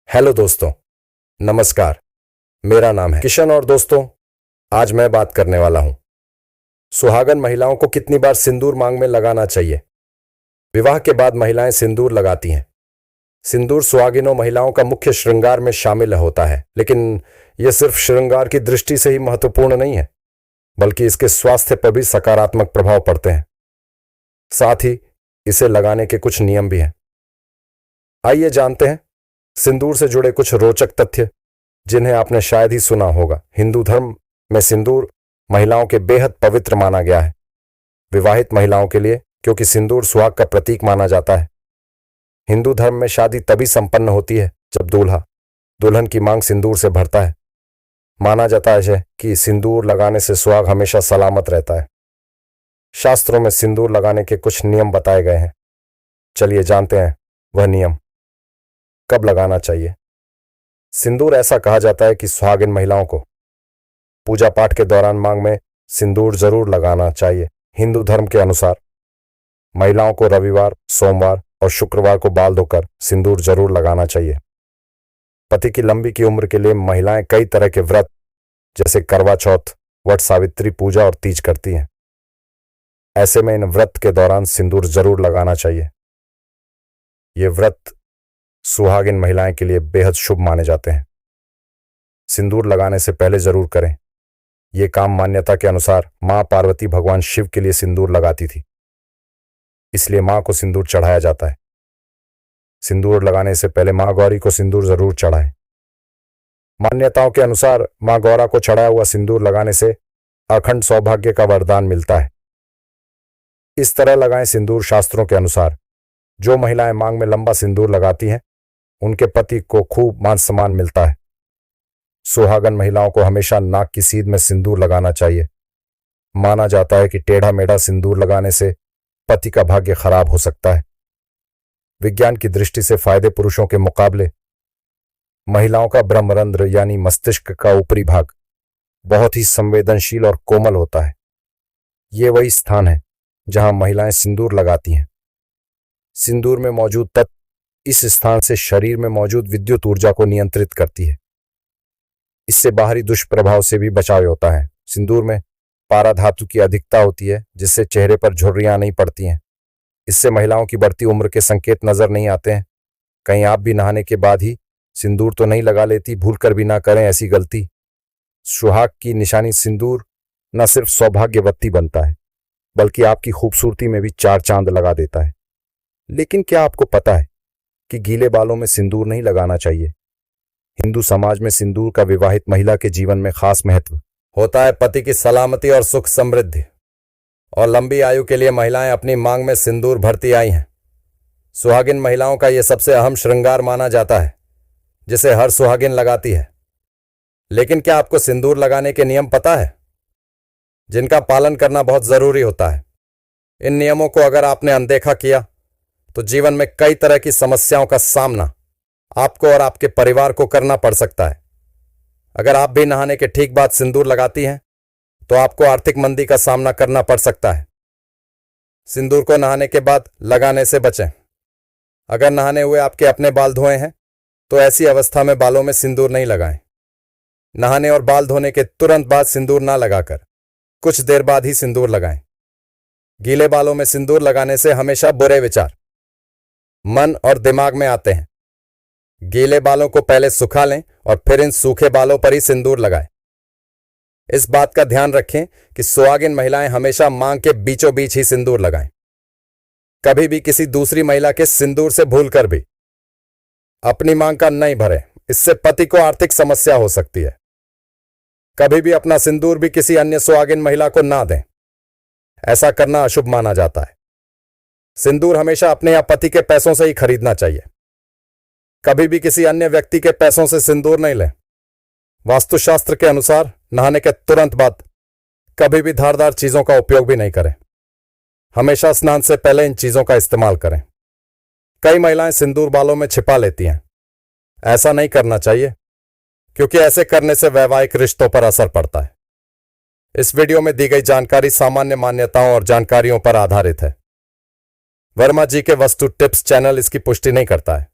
Hello दोस्तों, नमस्कार। मेरा नाम है किशन और दोस्तों, आज मैं बात करने वाला हूं सुहागन महिलाओं को कितनी बार सिंदूर मांग में लगाना चाहिए। विवाह के बाद महिलाएं सिंदूर लगाती हैं। सिंदूर सुहागिनों महिलाओं का मुख्य श्रृंगार में शामिल होता है, लेकिन यह सिर्फ श्रृंगार की दृष्टि से ही महत्वपूर्ण नहीं है, बल्कि इसके स्वास्थ्य पर भी सकारात्मक प्रभाव पड़ते हैं। साथ ही इसे लगाने के कुछ नियम भी हैं। आइए जानते हैं सिंदूर से जुड़े कुछ रोचक तथ्य जिन्हें आपने शायद ही सुना होगा। हिंदू धर्म में सिंदूर महिलाओं के बेहद पवित्र माना गया है। विवाहित महिलाओं के लिए, क्योंकि सिंदूर सुहाग का प्रतीक माना जाता है। हिंदू धर्म में शादी तभी संपन्न होती है जब दूल्हा दुल्हन की मांग सिंदूर से भरता है। माना जाता है कि सिंदूर लगाने से सुहाग हमेशा सलामत रहता है। शास्त्रों में सिंदूर लगाने के कुछ नियम बताए गए हैं। चलिए जानते हैं वह नियम। कब लगाना चाहिए? सिंदूर ऐसा कहा जाता है कि सुहागिन महिलाओं को पूजा पाठ के दौरान मांग में सिंदूर जरूर लगाना चाहिए। हिंदू धर्म के अनुसार महिलाओं को रविवार, सोमवार और शुक्रवार को बाल धोकर सिंदूर जरूर लगाना चाहिए। पति की लंबी की उम्र के लिए महिलाएं कई तरह के व्रत जैसे करवा चौथ, वट सावित्री पूजा और तीज करती हैं। ऐसे में इन व्रत के दौरान सिंदूर जरूर लगाना चाहिए। ये व्रत सुहागिन महिलाएं के लिए बेहद शुभ माने जाते हैं। सिंदूर लगाने से पहले जरूर करें। यह काम मान्यता के अनुसार मां पार्वती भगवान शिव के लिए सिंदूर लगाती थी, इसलिए मां को सिंदूर चढ़ाया जाता है। सिंदूर लगाने से पहले मां गौरी को सिंदूर जरूर चढ़ाएं। मान्यताओं के अनुसार मां गौरा को चढ़ाया हुआ सिंदूर लगाने से अखंड सौभाग्य का वरदान मिलता है। इस तरह लगाएं सिंदूर। शास्त्रों के अनुसार जो महिलाएं मांग में लंबा सिंदूर लगाती हैं उनके पति को खूब मान सम्मान मिलता है। सुहागन महिलाओं को हमेशा नाक की सीध में सिंदूर लगाना चाहिए। माना जाता है कि टेढ़ा मेढ़ा सिंदूर लगाने से पति का भाग्य खराब हो सकता है। विज्ञान की दृष्टि से फायदे पुरुषों के मुकाबले महिलाओं का ब्रह्मरंध्र यानी मस्तिष्क का ऊपरी भाग बहुत ही संवेदनशील और कोमल होता है। ये वही स्थान है जहां महिलाएं सिंदूर लगाती हैं। सिंदूर में मौजूद तत्व इस स्थान से शरीर में मौजूद विद्युत ऊर्जा को नियंत्रित करती है। इससे बाहरी दुष्प्रभाव से भी बचाव होता है। सिंदूर में पारा धातु की अधिकता होती है, जिससे चेहरे पर झुर्रियां नहीं पड़ती हैं। इससे महिलाओं की बढ़ती उम्र के संकेत नजर नहीं आते हैं। कहीं आप भी नहाने के बाद ही सिंदूर तो नहीं लगा लेती? भूलकर भी ना करें ऐसी गलती। सुहाग की निशानी सिंदूर न सिर्फ सौभाग्यवती बनता है, बल्कि आपकी खूबसूरती में भी चार चांद लगा देता है। लेकिन क्या आपको पता है कि गीले बालों में सिंदूर नहीं लगाना चाहिए? हिंदू समाज में सिंदूर का विवाहित महिला के जीवन में खास महत्व होता है। पति की सलामती और सुख समृद्धि और लंबी आयु के लिए महिलाएं अपनी मांग में सिंदूर भरती आई हैं। सुहागिन महिलाओं का यह सबसे अहम श्रृंगार माना जाता है, जिसे हर सुहागिन लगाती है। लेकिन क्या आपको सिंदूर लगाने के नियम पता है, जिनका पालन करना बहुत जरूरी होता है? इन नियमों को अगर आपने अनदेखा किया तो जीवन में कई तरह की समस्याओं का सामना आपको और आपके परिवार को करना पड़ सकता है। अगर आप भी नहाने के ठीक बाद सिंदूर लगाती हैं तो आपको आर्थिक मंदी का सामना करना पड़ सकता है। सिंदूर को नहाने के बाद लगाने से बचें। अगर नहाने हुए आपके अपने बाल धोए हैं तो ऐसी अवस्था में बालों में सिंदूर नहीं लगाएं। नहाने और बाल धोने के तुरंत बाद सिंदूर ना लगाकर कुछ देर बाद ही सिंदूर लगाएं। गीले बालों में सिंदूर लगाने से हमेशा बुरे विचार मन और दिमाग में आते हैं। गीले बालों को पहले सुखा लें और फिर इन सूखे बालों पर ही सिंदूर लगाएं। इस बात का ध्यान रखें कि सुहागिन महिलाएं हमेशा मांग के बीचों बीच ही सिंदूर लगाएं। कभी भी किसी दूसरी महिला के सिंदूर से भूलकर भी अपनी मांग का नहीं भरें। इससे पति को आर्थिक समस्या हो सकती है। कभी भी अपना सिंदूर भी किसी अन्य सुहागिन महिला को ना दें। ऐसा करना अशुभ माना जाता है। सिंदूर हमेशा अपने या पति के पैसों से ही खरीदना चाहिए। कभी भी किसी अन्य व्यक्ति के पैसों से सिंदूर नहीं लें। वास्तुशास्त्र के अनुसार नहाने के तुरंत बाद कभी भी धारदार चीजों का उपयोग भी नहीं करें। हमेशा स्नान से पहले इन चीजों का इस्तेमाल करें। कई महिलाएं सिंदूर बालों में छिपा लेती हैं। ऐसा नहीं करना चाहिए, क्योंकि ऐसे करने से वैवाहिक रिश्तों पर असर पड़ता है। इस वीडियो में दी गई जानकारी सामान्य मान्यताओं और जानकारियों पर आधारित है। वर्मा जी के वास्तु टिप्स चैनल इसकी पुष्टि नहीं करता है।